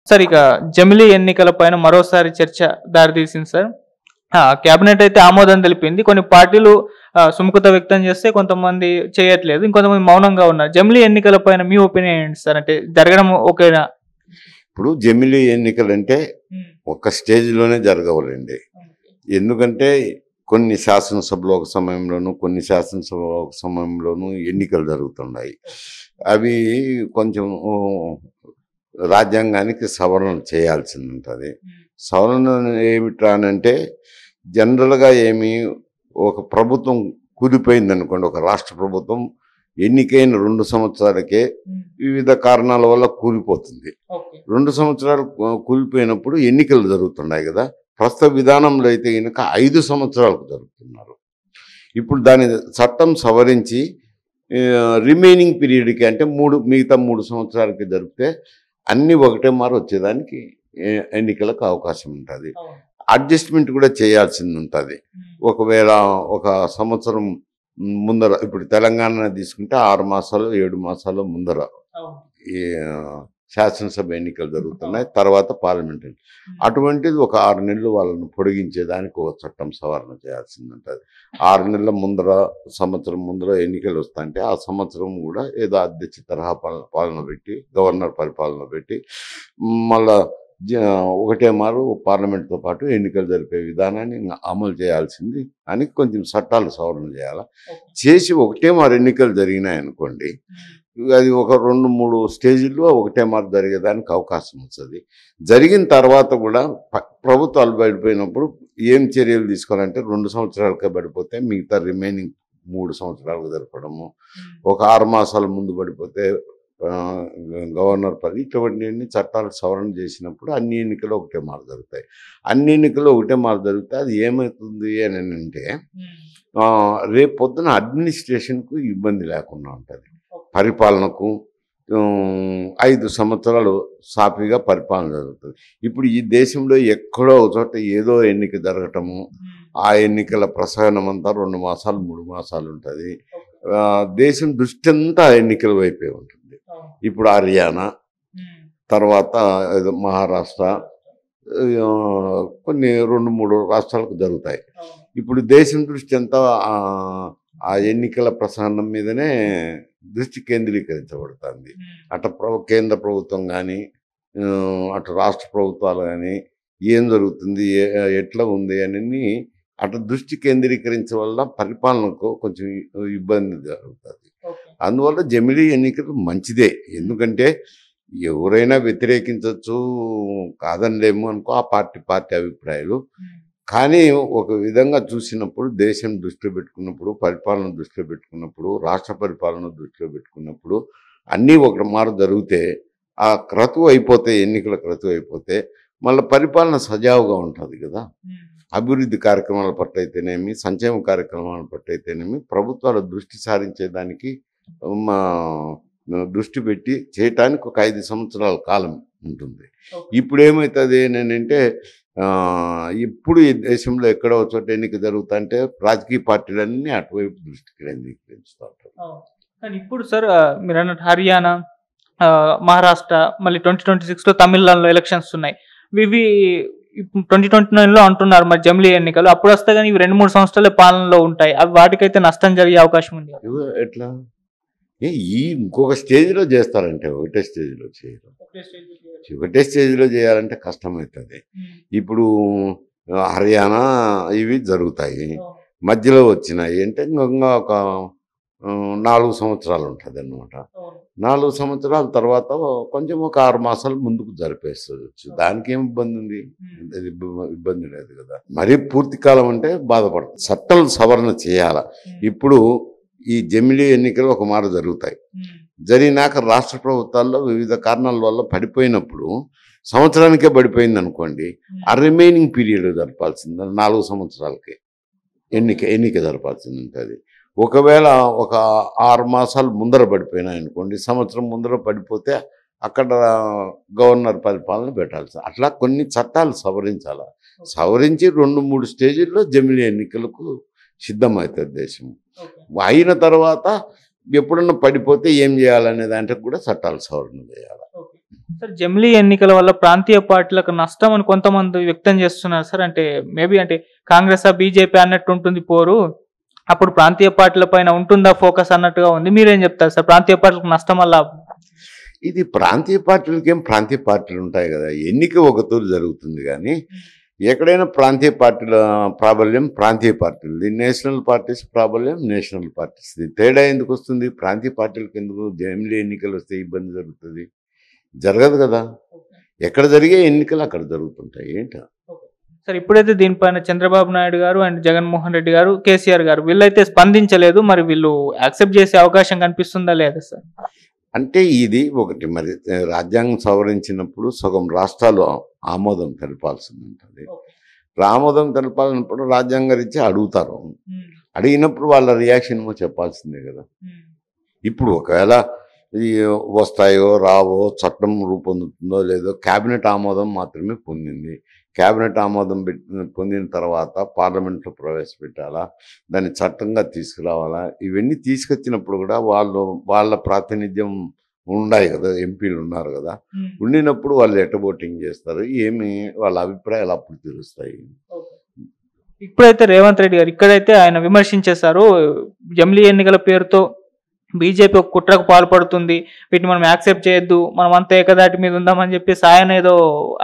Sir ఇక జమిలీ ఎన్నికల పైన మరోసారి చర్చ దారితీసింది సార్. కేబినెట్ అయితే ఆమోదం తెలిపింది. కొన్ని పార్టీలు సుముఖత వ్యక్తం చేస్తే కొంతమంది చేయట్లేదు. ఇంకొంతమంది మౌనంగా ఉన్నారు. జమిలీ ఎన్నికల పైన మీ ఒపీనియన్ ఏంటి సార్? అంటే జరగడం ఓకేనా? ఇప్పుడు జమిలీ ఎన్నికలంటే ఒక స్టేజ్లోనే జరగవాలండి. ఎందుకంటే కొన్ని శాసనసభలో ఒక సమయంలోనూ కొన్ని శాసనసభ ఒక సమయంలోనూ ఎన్నికలు జరుగుతున్నాయి. అవి కొంచెం రాజ్యాంగానికి సవరణ చేయాల్సింది ఉంటుంది. సవరణ ఏమిట్రానంటే జనరల్గా ఒక ప్రభుత్వం కూలిపోయింది అనుకోండి, ఒక రాష్ట్ర ప్రభుత్వం ఎన్నికైన 2 సంవత్సరాలకే వివిధ కారణాల వల్ల కూలిపోతుంది. 2 సంవత్సరాలు కూలిపోయినప్పుడు ఎన్నికలు జరుగుతున్నాయి కదా. ప్రస్తుత విధానంలో అయితే కనుక 5 సంవత్సరాలకు జరుగుతున్నారు. ఇప్పుడు దాని చట్టం సవరించి రిమైనింగ్ పీరియడ్కి అంటే మిగతా 3 సంవత్సరాలకి జరిపితే అన్నీ ఒకటే మారు వచ్చేదానికి ఎన్నికలకు అవకాశం ఉంటుంది. అడ్జస్ట్మెంట్ కూడా చేయాల్సింది ఉంటుంది. ఒకవేళ ఒక సంవత్సరం ముందర, ఇప్పుడు తెలంగాణ తీసుకుంటే 6 మాసాలు 7 మాసాలు ముందర ఈ శాసనసభ ఎన్నికలు జరుగుతున్నాయి, తర్వాత పార్లమెంట్. అటువంటిది ఒక 6 నెలలు వాళ్ళను పొడిగించేదానికి ఒక చట్టం సవరణ చేయాల్సింది ఉంటుంది. 6 నెలల ముందర, సంవత్సరం ముందర ఎన్నికలు వస్తాయంటే ఆ సంవత్సరం కూడా ఏదో అధ్యక్ష తరహా పాలన పెట్టి, గవర్నర్ పరిపాలన పెట్టి మళ్ళా ఒకటే మారు పార్లమెంట్తో పాటు ఎన్నికలు జరిపే విధానాన్ని అమలు చేయాల్సింది అని కొంచెం చట్టాలు సవరణ చేసి ఒకటే మారు ఎన్నికలు జరిగినాయి అనుకోండి, అది ఒక 2-3 స్టేజీల్లో ఒకటే మారు జరిగేదానికి అవకాశం వస్తుంది. జరిగిన తర్వాత కూడా ప్రభుత్వాలు బయటపోయినప్పుడు ఏం చర్యలు తీసుకోవాలంటే 2 సంవత్సరాలకే పడిపోతే మిగతా రిమైనింగ్ 3 సంవత్సరాలకు జరపడము, ఒక 6 మాసాల ముందు పడిపోతే గవర్నర్ పది, ఇటువంటి చట్టాలు సవరణ చేసినప్పుడు అన్ని ఎన్నికలు ఒకటే మారు జరుగుతాయి. అన్ని ఎన్నికలు ఒకటే మారు జరిగితే అది ఏమవుతుంది అని అంటే రేపు పొద్దున అడ్మినిస్ట్రేషన్కు ఇబ్బంది లేకుండా ఉంటుంది. పరిపాలనకు 5 సంవత్సరాలు సాఫీగా పరిపాలన జరుగుతుంది. ఇప్పుడు ఈ దేశంలో ఎక్కడో ఒక చోట ఏదో ఎన్నిక జరగటము, ఆ ఎన్నికల ప్రసహనం అంతా 2 మాసాలు 3 మాసాలు ఉంటుంది. దేశం దృష్టి అంతా ఎన్నికల వైపే ఉంటుంది. ఇప్పుడు హర్యానా, తర్వాత మహారాష్ట్ర, కొన్ని 2-3 రాష్ట్రాలకు జరుగుతాయి. ఇప్పుడు దేశం దృష్టి అంతా ఆ ఎన్నికల ప్రసహనం మీదనే దృష్టి కేంద్రీకరించబడుతుంది. అటు కేంద్ర ప్రభుత్వం కానీ అటు రాష్ట్ర ప్రభుత్వాలు కానీ ఏం జరుగుతుంది, ఎట్లా ఉంది అని అటు దృష్టి కేంద్రీకరించడం వల్ల పరిపాలనకు కొంచెం ఇబ్బంది జరుగుతుంది. అందువల్ల జమిలీ ఎన్నికలు మంచిదే. ఎందుకంటే ఎవరైనా వ్యతిరేకించవచ్చు, కాదనలేము అనుకో, ఆ పార్టీ అభిప్రాయాలు. కానీ ఒక విధంగా చూసినప్పుడు దేశం దృష్టిలో పెట్టుకున్నప్పుడు, పరిపాలన దృష్టిలో పెట్టుకున్నప్పుడు, రాష్ట్ర పరిపాలన దృష్టిలో పెట్టుకున్నప్పుడు అన్నీ ఒక మారు జరిగితే ఆ క్రతువు అయిపోతే, ఎన్నికల క్రతువు అయిపోతే మళ్ళీ పరిపాలన సజావుగా ఉంటుంది కదా. అభివృద్ధి కార్యక్రమాల పట్ల అయితేనేమి, సంక్షేమ కార్యక్రమాల పట్ల అయితేనేమి ప్రభుత్వాల దృష్టి సారించేదానికి దృష్టి పెట్టి చేయటానికి ఒక 5 సంవత్సరాల కాలం ఉంటుంది. ఇప్పుడు ఏమవుతుంది అంటే ఇప్పుడు ఈ దేశంలో ఎక్కడో చోట ఎన్నిక జరుగుతుంటే రాజకీయ పార్టీలన్నీ అటువైపు దృష్టి కేంద్రీకరిస్తూ ఉంటారు. కానీ ఇప్పుడు సార్ మీరు అన్నట్టు హర్యానా, మహారాష్ట్ర, మళ్ళీ 2026లో తమిళనాడులో ఎలక్షన్స్ ఉన్నాయి. ఇవి 2029లో అంటున్నారు మరి జమిలీ ఎన్నికలు. అప్పుడు వస్తే కానీ ఇవి 2-3 సంవత్సరాల పాలనలో ఉంటాయి. అవి వాటికైతే నష్టం జరిగే అవకాశం ఉంది. ఎట్లా ఇంకొక స్టేజ్లో చేస్తారంటే ఒకటే స్టేజ్లో చేయరు. ఒకటే స్టేజ్లో చేయాలంటే కష్టమవుతుంది. ఇప్పుడు హర్యానా ఇవి జరుగుతాయి, మధ్యలో వచ్చినాయి అంటే ఇంకా ఒక 4 సంవత్సరాలు ఉంటుంది అన్నమాట. 4 సంవత్సరాల తర్వాత కొంచెం ఒక 6 మాసాలు ముందుకు జరిపేస్తుంది. దానికి ఏం ఇబ్బంది ఉంది? ఇబ్బంది లేదు కదా. మరీ పూర్తి కాలం అంటే బాధపడుతుంది. చట్టాలు సవరణ చేయాల. ఇప్పుడు ఈ జమిలీ ఎన్నికలు ఒక మారు జరుగుతాయి. జరిగినాక రాష్ట్ర ప్రభుత్వాల్లో వివిధ కారణాల వల్ల పడిపోయినప్పుడు సంవత్సరానికే పడిపోయింది అనుకోండి, ఆ రిమైనింగ్ పీరియడ్ జరపాల్సింది 4 సంవత్సరాలకి ఎన్నిక జరపాల్సింది ఉంటుంది. ఒకవేళ ఒక 6 మాసాలు ముందర పడిపోయినాయి అనుకోండి, సంవత్సరం ముందర పడిపోతే అక్కడ గవర్నర్ పరిపాలన పెట్టాల్సి. అట్లా కొన్ని చట్టాలు సవరించాలి. సవరించి 2-3 స్టేజీల్లో జమిలీ ఎన్నికలకు సిద్ధమవుతుంది దేశం. అయిన తర్వాత ఎప్పుడన్నా పడిపోతే ఏం చేయాలనే దాంట్లో కూడా చట్టాలు సవరణ చేయాలి. సార్ జమిలీ ఎన్నికల వల్ల ప్రాంతీయ పార్టీలకు నష్టం అని కొంతమంది వ్యక్తం చేస్తున్నారు సార్. అంటే మేబీ అంటే కాంగ్రెస్ బీజేపీ అన్నట్టు ఉంటుంది పోరు, అప్పుడు ప్రాంతీయ పార్టీల పైన ఉంటుందా ఫోకస్ అన్నట్టుగా ఉంది. మీరేం చెప్తారు సార్, ప్రాంతీయ పార్టీలకు నష్టం వల్ల? ఇది ప్రాంతీయ పార్టీలకేం ప్రాంతీయ పార్టీలు ఉంటాయి కదా, ఎన్నిక ఒక తూరు జరుగుతుంది కానీ ఎక్కడైనా ప్రాంతీయ పార్టీల ప్రాబల్యం ప్రాంతీయ పార్టీలది, నేషనల్ పార్టీస్ ప్రాబల్యం నేషనల్ పార్టీస్ది. తేడా ఎందుకు వస్తుంది? ప్రాంతీయ పార్టీలకు ఎందుకు జమిలీ ఎన్నికలు వస్తే ఇబ్బంది జరుగుతుంది? జరగదు కదా, ఎక్కడ జరిగే ఎన్నికలు అక్కడ జరుగుతుంటాయి. ఏంట సార్ ఇప్పుడైతే దీనిపైన చంద్రబాబు నాయుడు గారు అండ్ జగన్మోహన్ రెడ్డి గారు, కేసీఆర్ గారు వీళ్ళైతే స్పందించలేదు. మరి వీళ్ళు యాక్సెప్ట్ చేసే అవకాశం కనిపిస్తుందా లేదా సార్? అంటే ఇది ఒకటి, మరి రాజ్యాంగం సవరించినప్పుడు సగం రాష్ట్రాలు ఆమోదం తెలపాల్సి ఉంటుంది. ఆమోదం తెలపాలన్నప్పుడు రాజ్యాంగ రీత్యా అడుగుతారు. అడిగినప్పుడు వాళ్ళ రియాక్షన్ చెప్పాల్సిందే కదా. ఇప్పుడు ఒకవేళ వస్తాయో రావో, చట్టం రూపొందుతుందో లేదో, క్యాబినెట్ ఆమోదం మాత్రమే పొందింది. క్యాబినెట్ ఆమోదం పొందిన తర్వాత పార్లమెంట్లో ప్రవేశపెట్టాలా, దాన్ని చట్టంగా తీసుకురావాలా, ఇవన్నీ తీసుకొచ్చినప్పుడు కూడా వాళ్ళ ప్రాతినిధ్యం ఉన్నాయి కదా, ఎంపీలు ఉన్నారు కదా, ఉండినప్పుడు వాళ్ళు ఎట్ట ఓటింగ్ చేస్తారు, ఏమి వాళ్ళ అభిప్రాయాలు అప్పుడు తెలుస్తాయి. ఇప్పుడైతే రేవంత్ రెడ్డి గారు ఇక్కడైతే ఆయన విమర్శించేశారు, జమిలీ ఎన్నికల పేరుతో బీజేపీ ఒక కుట్రకు పాల్పడుతుంది, వీటిని మనం యాక్సెప్ట్ చేయొద్దు, మనం అంతా ఏకదాటి మీద ఉందామని చెప్పేసి ఆయన ఏదో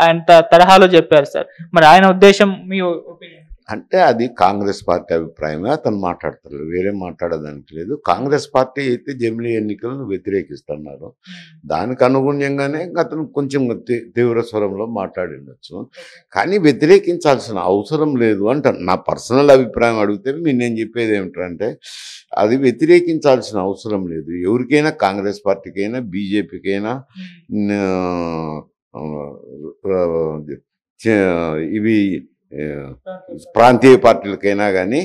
ఆయన తరహాలో చెప్పారు సార్. మరి ఆయన ఉద్దేశం మీ ఒపీనియన్? అంటే అది కాంగ్రెస్ పార్టీ అభిప్రాయమే, అతను మాట్లాడతారు, వేరే మాట్లాడడానికి లేదు. కాంగ్రెస్ పార్టీ అయితే జమిలీ ఎన్నికలను వ్యతిరేకిస్తున్నారు, దానికి అనుగుణ్యంగానే అతను కొంచెం తీవ్ర స్వరంలో మాట్లాడిండొచ్చు. కానీ వ్యతిరేకించాల్సిన అవసరం లేదు అంట నా పర్సనల్ అభిప్రాయం. అడిగితే నేను చెప్పేది ఏమిటంటే అది వ్యతిరేకించాల్సిన అవసరం లేదు. ఎవరికైనా, కాంగ్రెస్ పార్టీకైనా, బీజేపీకైనా, ఇవి ప్రాంతీయ పార్టీలకైనా కానీ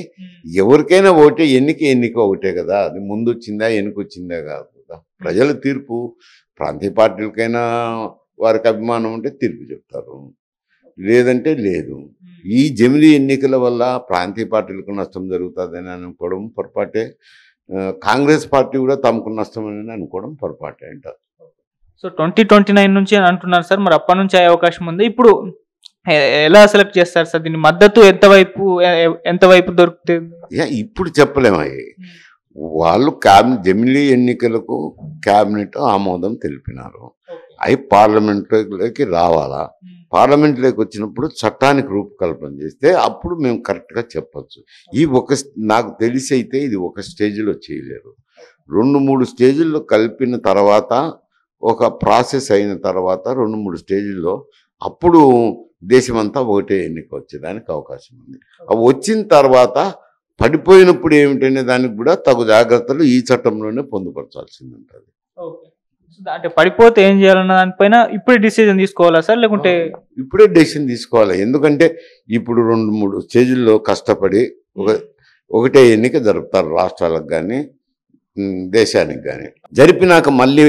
ఎవరికైనా ఒకటే, ఎన్నిక ఒకటే కదా. అది ముందు వచ్చిందా వెనుక వచ్చిందా కాదు కదా. ప్రజల తీర్పు, ప్రాంతీయ పార్టీలకైనా వారికి అభిమానం ఉంటే తీర్పు చెప్తారు, లేదంటే లేదు. ఈ జమిలీ ఎన్నికల వల్ల ప్రాంతీయ పార్టీలకు నష్టం జరుగుతుందని అనుకోవడం పొరపాటే. కాంగ్రెస్ పార్టీ కూడా తమకు నష్టమని అనుకోవడం పొరపాటే అంటారు. సో 2029 నుంచి అని అంటున్నారు సార్, మరి అప్పటి నుంచి అయ్యే అవకాశం ఉంది. ఇప్పుడు ఎలా సెలెక్ట్ చేస్తారు సార్ దీన్ని? మద్దతు ఎంతవైపు దొరుకుతుంది? ఇప్పుడు చెప్పలేము. వాళ్ళు జమిలీ ఎన్నికలకు క్యాబినెట్ ఆమోదం తెలిపినారు, అవి పార్లమెంట్లోకి రావాలా. పార్లమెంట్లోకి వచ్చినప్పుడు చట్టానికి రూపకల్పన చేస్తే అప్పుడు మేము కరెక్ట్గా చెప్పచ్చు. నాకు తెలిసి అయితే ఇది ఒక స్టేజ్లో చేయలేరు, 2-3 స్టేజీల్లో కలిపిన తర్వాత, ఒక ప్రాసెస్ అయిన తర్వాత 2-3 స్టేజీల్లో అప్పుడు దేశమంతా ఒకటే ఎన్నిక వచ్చేదానికి అవకాశం ఉంది. అవి వచ్చిన తర్వాత పడిపోయినప్పుడు ఏమిటనే దానికి కూడా తగు జాగ్రత్తలు ఈ చట్టంలోనే పొందుపరచాల్సింది ఉంటుంది. అంటే పడిపోతే ఏం చేయాలన్న దానిపైన ఇప్పుడే డిసిజన్ తీసుకోవాలా సార్, లేకుంటే? ఇప్పుడే డెసిషన్ తీసుకోవాలి. ఎందుకంటే ఇప్పుడు 2-3 స్టేజీల్లో కష్టపడి ఒకటే ఎన్నిక జరుపుతారు, రాష్ట్రాలకు కానీ దేశానికి కానీ. జరిపినాక మళ్ళీ